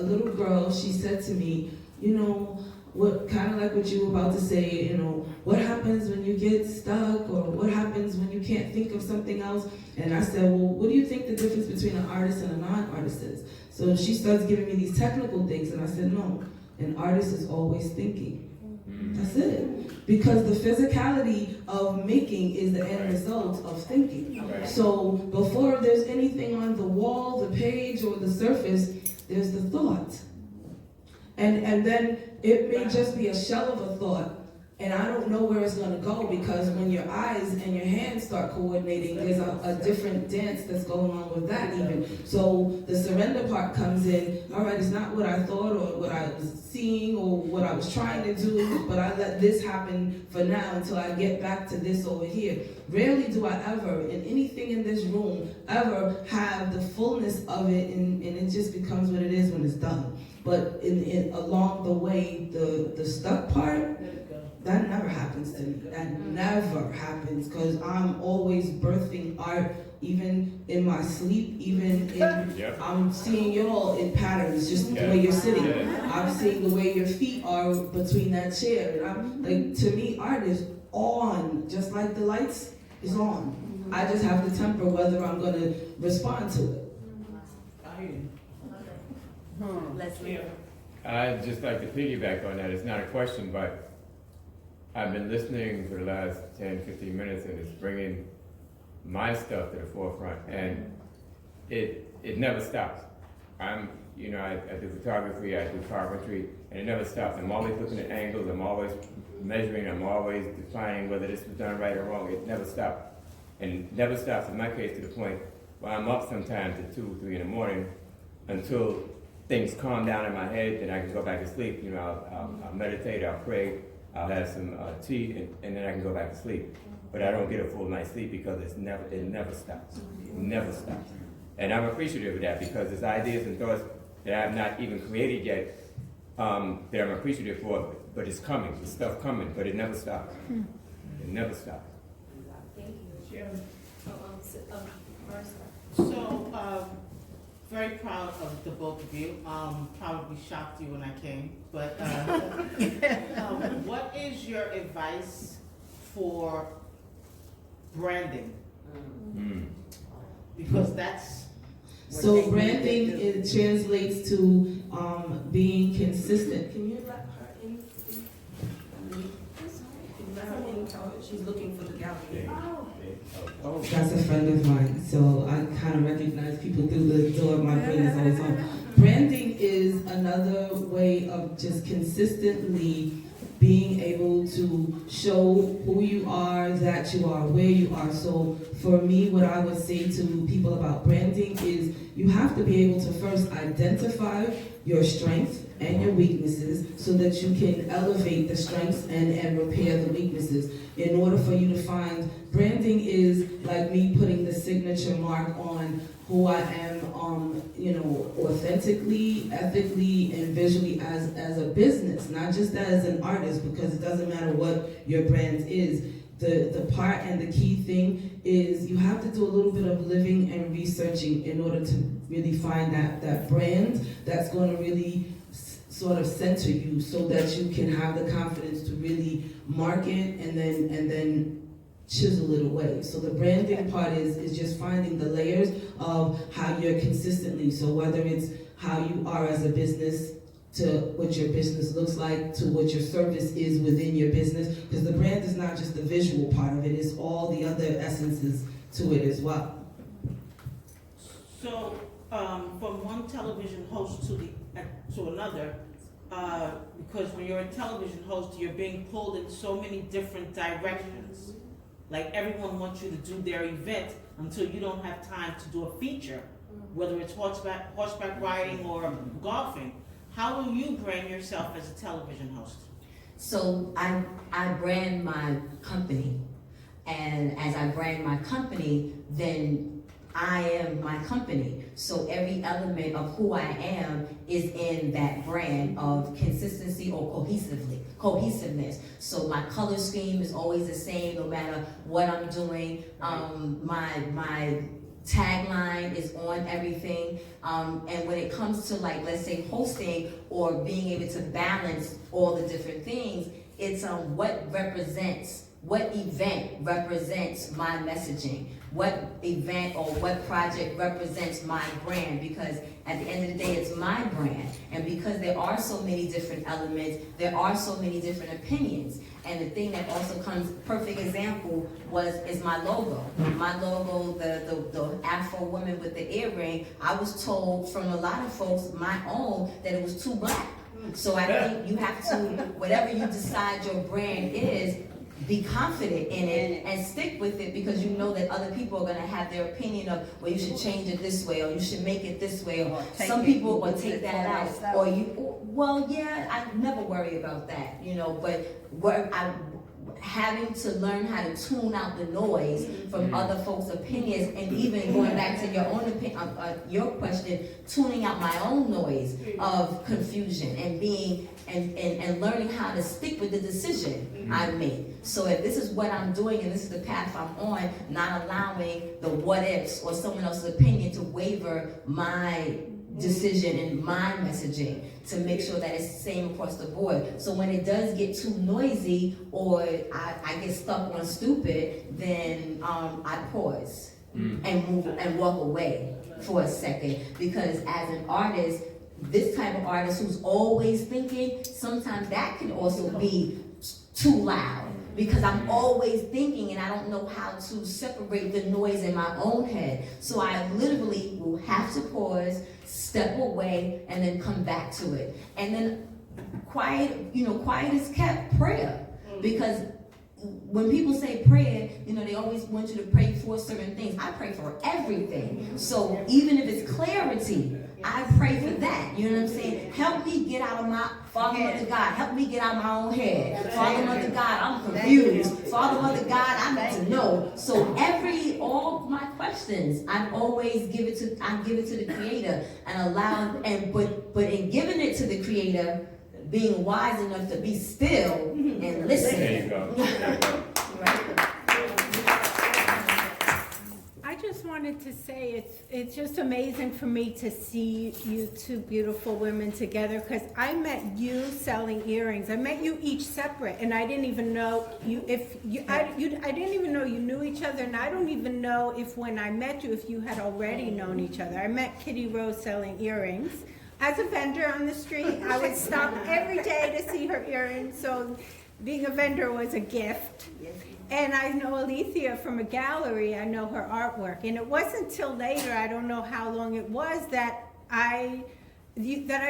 Speaker 2: little girl. She said to me, you know, what kind of like what you were about to say, you know, what happens when you get stuck, or what happens when you can't think of something else? And I said, well, what do you think the difference between an artist and a non-artist is? So she starts giving me these technical things, and I said, no, an artist is always thinking. That's it. Because the physicality of making is the end result of thinking. So before there's anything on the wall, the page, or the surface, there's the thought. And then it may just be a shell of a thought, and I don't know where it's going to go, because when your eyes and your hands start coordinating, there's a different dance that's going on with that even. So the surrender part comes in, all right, it's not what I thought or what I was seeing or what I was trying to do, but I let this happen for now until I get back to this over here. Rarely do I ever, in anything in this room, ever have the fullness of it, and it just becomes what it is when it's done. But along the way, the stuck part, that never happens to me. That never happens, because I'm always birthing art, even in my sleep, even in, I'm seeing y'all in patterns, just the way you're sitting. I'm seeing the way your feet are between that chair. And I'm like, to me, art is on, just like the lights is on. I just have to temper whether I'm gonna respond to it.
Speaker 5: Leslie.
Speaker 7: I'd just like to piggyback on that. It's not a question, but I've been listening for the last 10, 15 minutes, and it's bringing my stuff to the forefront, and it never stops. I do photography, I do carpentry, and it never stops. I'm always looking at angles, I'm always measuring, I'm always defining whether this was done right or wrong. It never stops. And it never stops in my case to the point where I'm up sometimes at 2, 3 in the morning until things calm down in my head, then I can go back to sleep. I'll meditate, I'll pray, I'll have some tea, and then I can go back to sleep. But I don't get a full night's sleep because it never stops. It never stops. And I'm appreciative of that because there's ideas and thoughts that I have not even created yet that I'm appreciative for, but it's coming, there's stuff coming, but it never stops. It never stops.
Speaker 1: Thank you.
Speaker 6: Sure.
Speaker 1: Marissa.
Speaker 8: So, very proud of the both of you. Probably shocked you when I came, but what is your advice for branding? Because that's
Speaker 2: So branding, it translates to being consistent. Can you let her in? She's looking for the gallery.
Speaker 7: Oh.
Speaker 2: That's a friend of mine, so I kind of recognize people through the door. My brain is always on. Branding is another way of just consistently being able to show who you are, that you are, where you are. So for me, what I would say to people about branding is you have to be able to first identify your strengths and your weaknesses so that you can elevate the strengths and repair the weaknesses. In order for you to find, branding is like me putting the signature mark on who I am, authentically, ethically, and visually as a business, not just as an artist, because it doesn't matter what your brand is. The part and the key thing is you have to do a little bit of living and researching in order to really find that brand that's going to really sort of center you so that you can have the confidence to really market and then chisel it away. So the branding part is just finding the layers of how you're consistently, so whether it's how you are as a business to what your business looks like, to what your service is within your business, because the brand is not just the visual part of it, it's all the other essences to it as well.
Speaker 8: so from one television host to another, because when you're a television host, you're being pulled in so many different directions. Like everyone wants you to do their event until you don't have time to do a feature, whether it's horseback riding or golfing. How will you brand yourself as a television host?
Speaker 3: So I brand my company, and as I brand my company, then I am my company. So every element of who I am is in that brand of consistency or cohesiveness. So my color scheme is always the same no matter what I'm doing. My tagline is on everything. And when it comes to, like, let's say hosting or being able to balance all the different things, it's what event represents my messaging, what event or what project represents my brand, because at the end of the day, it's my brand. And because there are so many different elements, there are so many different opinions. And the thing that also comes, perfect example is my logo. My logo, the Afro woman with the earring, I was told from a lot of folks, my own, that it was too black. So I think you have to, whatever you decide your brand is, be confident in it and stick with it, because you know that other people are going to have their opinion of, well, you should change it this way, or you should make it this way, or some people will take that out, or I never worry about that, but having to learn how to tune out the noise from other folks' opinions, and even going back to your own opinion, your question, tuning out my own noise of confusion and being and learning how to stick with the decision I made. So if this is what I'm doing and this is the path I'm on, not allowing the what ifs or someone else's opinion to waver my decision and my messaging, to make sure that it's the same across the board. So when it does get too noisy or I get stuck on stupid, then I pause and move and walk away for a second, because as an artist, this type of artist who's always thinking, sometimes that can also be too loud. because I'm always thinking and I don't know how to separate the noise in my own head. So I literally will have to pause, step away, and then come back to it. And then quiet is kept prayer. Because when people say prayer, they always want you to pray for certain things. I pray for everything. So even if it's clarity, I pray for that. You know what I'm saying? Help me get out of my, Father, Mother, God, help me get out of my own head. Father, Mother, God, I'm confused. Father, Mother, God, I need to know. So all my questions, I give it to the Creator and but in giving it to the Creator, being wise enough to be still and listen.
Speaker 7: There you go.
Speaker 4: I just wanted to say it's just amazing for me to see you two beautiful women together, because I met you selling earrings. I met you each separate, and I didn't even know I didn't even know you knew each other, and I don't even know if when I met you if you had already known each other. I met KittyRose selling earrings. As a vendor on the street, I would stop every day to see her earrings, so being a vendor was a gift. And I know Aleathia from a gallery, I know her artwork. And it wasn't till later, I don't know how long it was, that I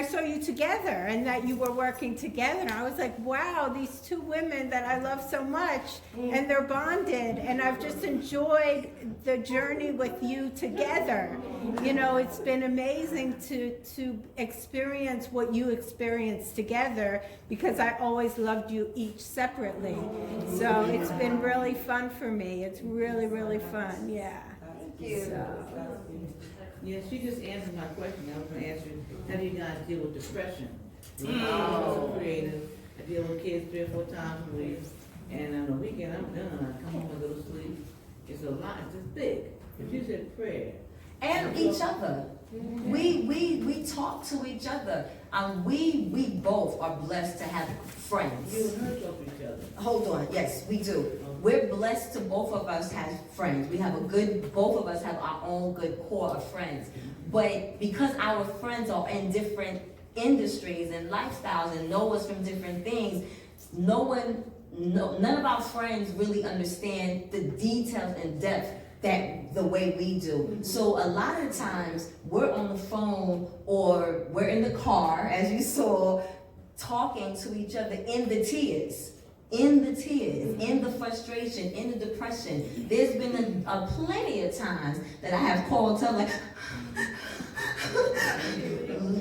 Speaker 4: saw you together and that you were working together. And I was like, wow, these two women that I love so much, and they're bonded. And I've just enjoyed the journey with you together. It's been amazing to experience what you experienced together, because I always loved you each separately. So it's been really fun for me. It's really, really fun, yeah.
Speaker 5: Thank you.
Speaker 8: Yeah, she just answered my question. I was going to answer, how do you guys deal with depression? I'm so creative. I deal with kids 3 or 4 times a week. And on the weekend, I'm done. I come home and go to sleep. It's a lot. It's just big. If you said prayer.
Speaker 3: And each other. We talk to each other. We both are blessed to have friends.
Speaker 8: You and her talk to each other.
Speaker 3: Hold on, yes, we do. We're blessed to both of us have friends. Both of us have our own good core of friends. But because our friends are in different industries and lifestyles and know us from different things, none of our friends really understand the details and depth that the way we do. So a lot of times we're on the phone or we're in the car, as you saw, talking to each other in the tears, in the frustration, in the depression. There's been a plenty of times that I have called to like,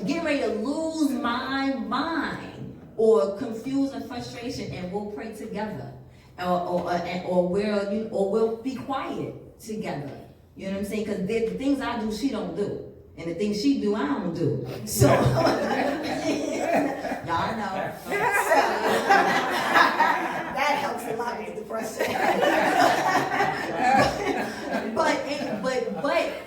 Speaker 3: get ready to lose my mind or confused and frustration, and we'll pray together, or we'll be quiet together. You know what I'm saying? Because the things I do, she don't do. And the things she do, I don't do. So, y'all know. That helps a lot with depression.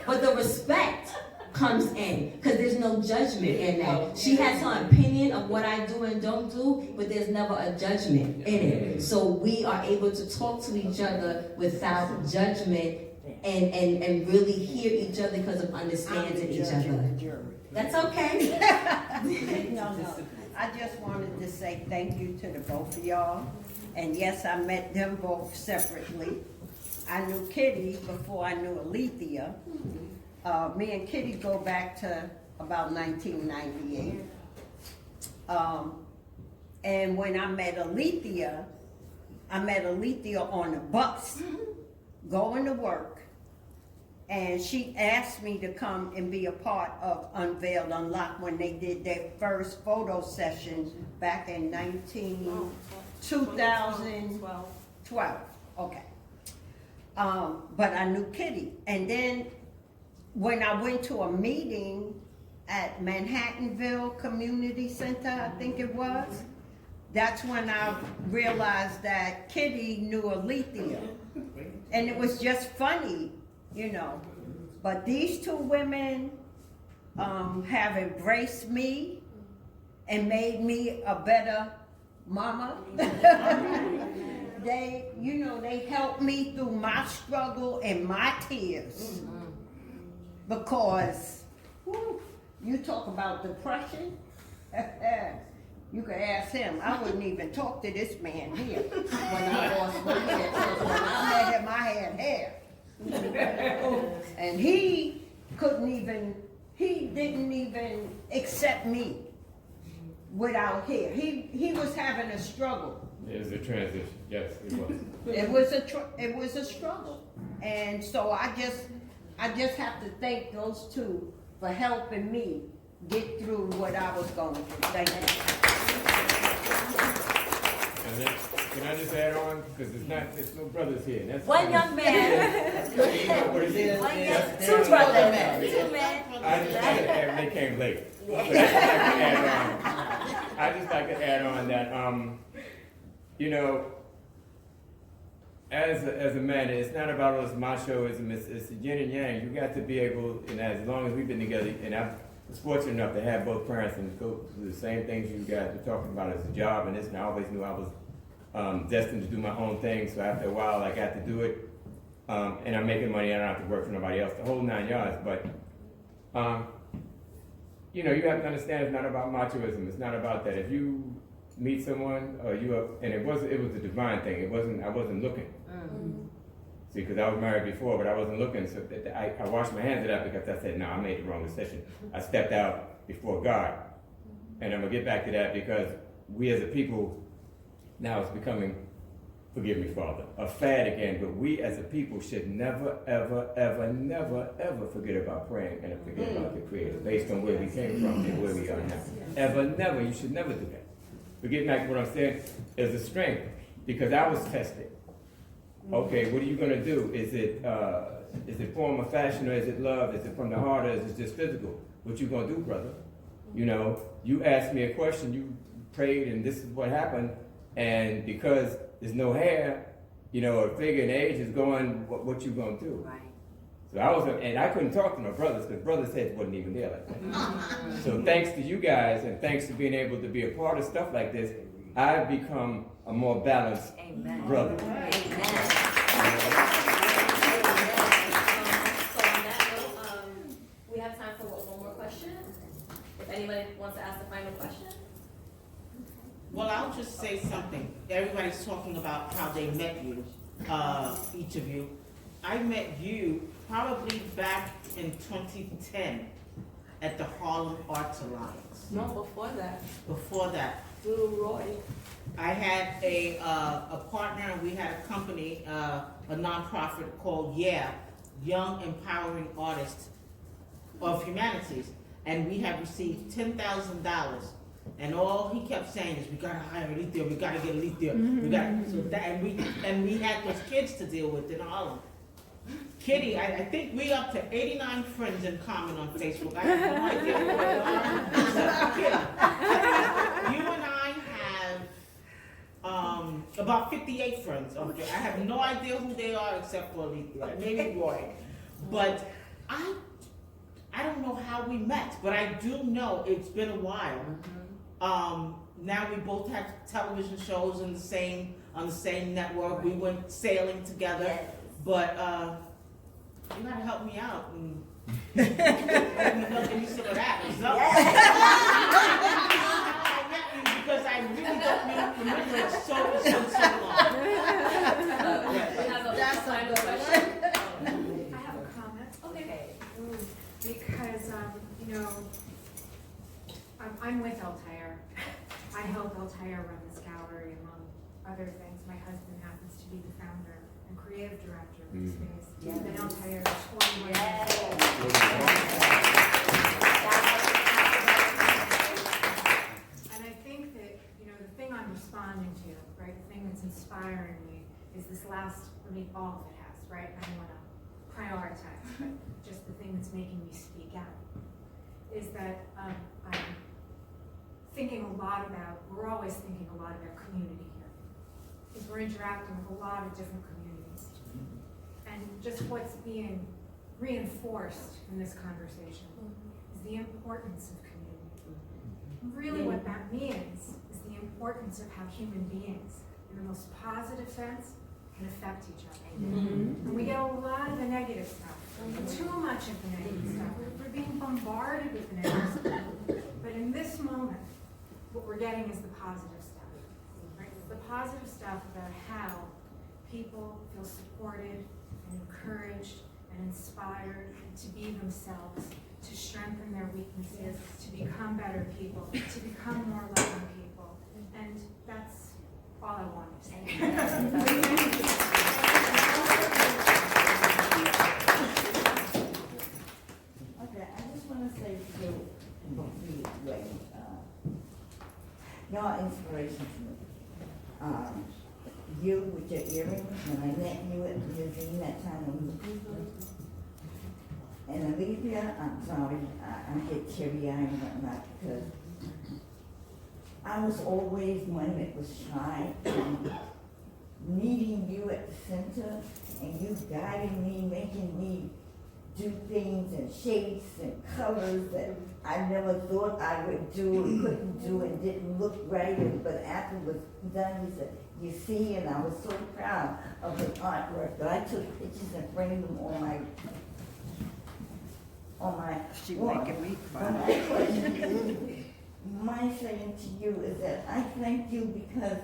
Speaker 3: But the respect comes in, because there's no judgment in that. She has her opinion of what I do and don't do, but there's never a judgment in it. So we are able to talk to each other without judgment and really hear each other because of understanding each other. That's okay.
Speaker 5: No. I just wanted to say thank you to the both of y'all. And yes, I met them both separately. I knew Kitty before I knew Aleathia. Me and Kitty go back to about 1998. And when I met Aleathia on the bus, going to work. And she asked me to come and be a part of Unveiled Unlocked when they did their first photo session back in 2012. Okay. But I knew Kitty. And then when I went to a meeting at Manhattanville Community Center, I think it was, that's when I realized that Kitty knew Aleathia. And it was just funny, you know. But these two women have embraced me and made me a better mama. They helped me through my struggle and my tears. Because you talk about depression. You could ask him. I wouldn't even talk to this man here when I lost my hair. 'Cause when I met him, I had hair. And he didn't even accept me without hair. He was having a struggle.
Speaker 7: It was a transition, yes, it was.
Speaker 5: It was a struggle. And so I just have to thank those two for helping me get through what I was going through. Thank you.
Speaker 7: And then, can I just add on, because it's no brothers here. That's
Speaker 9: One young man.
Speaker 7: You know what it is?
Speaker 9: One young,
Speaker 7: That's-
Speaker 9: two brothers. Two men.
Speaker 7: I just like to add, they came late. But I just like to add on that, you know, as a man, it's not about all this machoism, it's the yin and yang. You got to be able, and as long as we've been together, and I was fortunate enough to have both parents and go through the same things you guys were talking about as a job and this, and I always knew I was destined to do my own thing, so after a while I got to do it. And I'm making money, I don't have to work for nobody else, the whole 9 yards, but you know, you have to understand it's not about machoism, it's not about that. If you meet someone, and it was a divine thing, I wasn't looking. See, because I was married before, but I wasn't looking, so I washed my hands of that because I said, no, I made the wrong decision. I stepped out before God. And I'm gonna get back to that because we as a people, now it's becoming, forgive me, Father, a fad again, but we as a people should never, ever, ever, never, ever forget about praying and forget about the Creator, based on where we came from and where we are now. Ever, never, you should never do that. But getting back to what I'm saying, is a strength, because I was tested. Okay, what are you gonna do? Is it form of fashion, or is it love? Is it from the heart, or is it just physical? What you gonna do, brother? You know, you asked me a question, you prayed, and this is what happened, and because there's no hair, you know, a figure in age is going, what you gonna do?
Speaker 9: Right.
Speaker 7: So and I couldn't talk to my brothers, because brothers' heads wasn't even there like that. So thanks to you guys, and thanks to being able to be a part of stuff like this, I've become a more balanced brother.
Speaker 9: Amen.
Speaker 1: So on that note, we have time for one more question. If anybody wants to ask the final question.
Speaker 8: Well, I'll just say something. Everybody's talking about how they met you, each of you. I met you probably back in 2010 at the Harlem Arts Alliance.
Speaker 2: No, before that.
Speaker 8: Before that,
Speaker 2: Through Roy.
Speaker 8: I had a partner, and we had a company, a nonprofit called Young Empowering Artists of Humanities, and we had received $10,000. And all he kept saying is, we gotta hire Aleathia, we gotta get Aleathia, we gotta, so that, and we had those kids to deal with in Harlem. Kitty, I think we up to 89 friends in common on Facebook. I have no idea who they are. Except Kitty. You and I have about 58 friends. Okay, I have no idea who they are except for Aleathia, maybe Roy. But I don't know how we met, but I do know it's been a while. Now we both have television shows on the same network. We went sailing together.
Speaker 9: Yes.
Speaker 8: But you gotta help me out and give me some of that. So, I met you because I really don't remember it so long.
Speaker 1: We have a final question.
Speaker 10: I have a comment.
Speaker 1: Okay.
Speaker 10: Because, you know, I'm with Altair. I help Altair run this gallery, among other things. My husband happens to be the founder and creative director of the space. He's been Altair for 21 years. And I think that, you know, the thing I'm responding to, right, the thing that's inspiring me is this last, I mean, all of it has, right? I don't want to prioritize, but just the thing that's making me speak out is that I'm thinking a lot about, we're always thinking a lot about community here. Because we're interacting with a lot of different communities. And just what's being reinforced in this conversation is the importance of community. Really what that means is the importance of how human beings, in the most positive sense, can affect each other. And we get a lot of the negative stuff, too much of the negative stuff. We're being bombarded with the negative stuff. But in this moment, what we're getting is the positive stuff, right? The positive stuff about how people feel supported and encouraged and inspired to be themselves, to strengthen their weaknesses, to become better people, to become more loving people. And that's all I wanted to say.
Speaker 9: Okay, I just want to say to you, you're inspiration to me. You with your earrings, when I met you at the museum that time when you and Aleathia, I'm sorry, I get teary-eyed and whatnot because I was always one that was shy, and needing you at the center and you guiding me, making me do things and shapes and colors that I never thought I would do or couldn't do and didn't look right. But after it was done, you said, you see, and I was so proud of the artwork that I took pictures and framed them on my
Speaker 5: She
Speaker 9: wall.
Speaker 5: making me cry.
Speaker 9: My saying to you is that I thank you because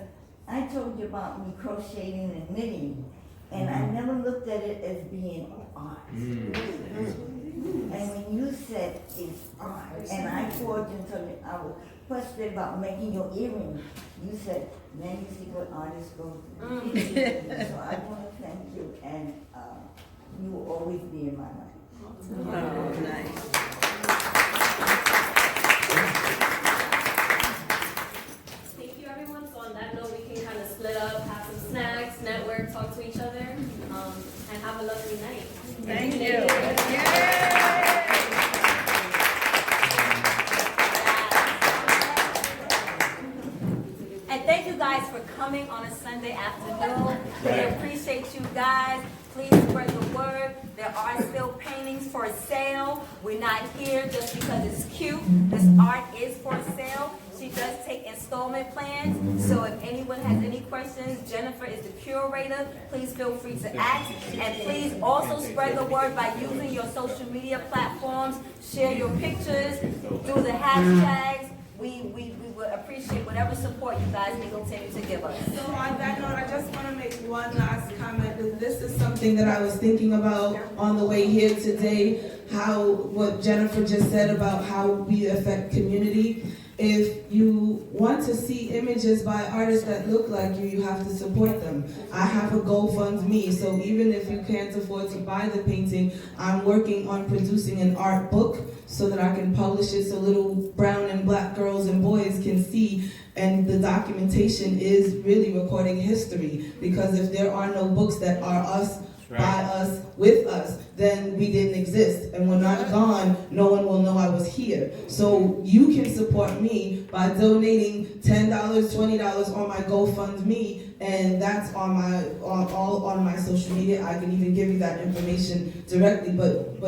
Speaker 9: I told you about me crocheting and knitting, and I never looked at it as being art. And when you said it's art, and I called you and told you I was frustrated about making your earrings, you said, then you see what artists go through. So I want to thank you, and you will always be in my life.
Speaker 5: Oh, nice.
Speaker 1: Thank you, everyone. So on that note, we can kind of split up, have some snacks, network, talk to each other, and have a lovely night.
Speaker 5: Thank you.
Speaker 9: And thank you guys for coming on a Sunday afternoon. We appreciate you guys. Please spread the word. There are still paintings for sale. We're not here just because it's cute. This art is for sale. She does take installment plans. So if anyone has any questions, Jennifer is the curator. Please feel free to ask. And please also spread the word by using your social media platforms. Share your pictures. Do the hashtags. We would appreciate whatever support you guys may continue to give us.
Speaker 2: So on that note, I just want to make one last comment. And this is something that I was thinking about on the way here today, what Jennifer just said about how we affect community. If you want to see images by artists that look like you have to support them. I have a GoFundMe, so even if you can't afford to buy the painting, I'm working on producing an art book so that I can publish it so little brown and black girls and boys can see. And the documentation is really recording history, because if there are no books that are us, by us, with us, then we didn't exist. And when I'm gone, no one will know I was here. So you can support me by donating $10, $20 on my GoFundMe, and that's all on my social media. I can even give you that information directly, but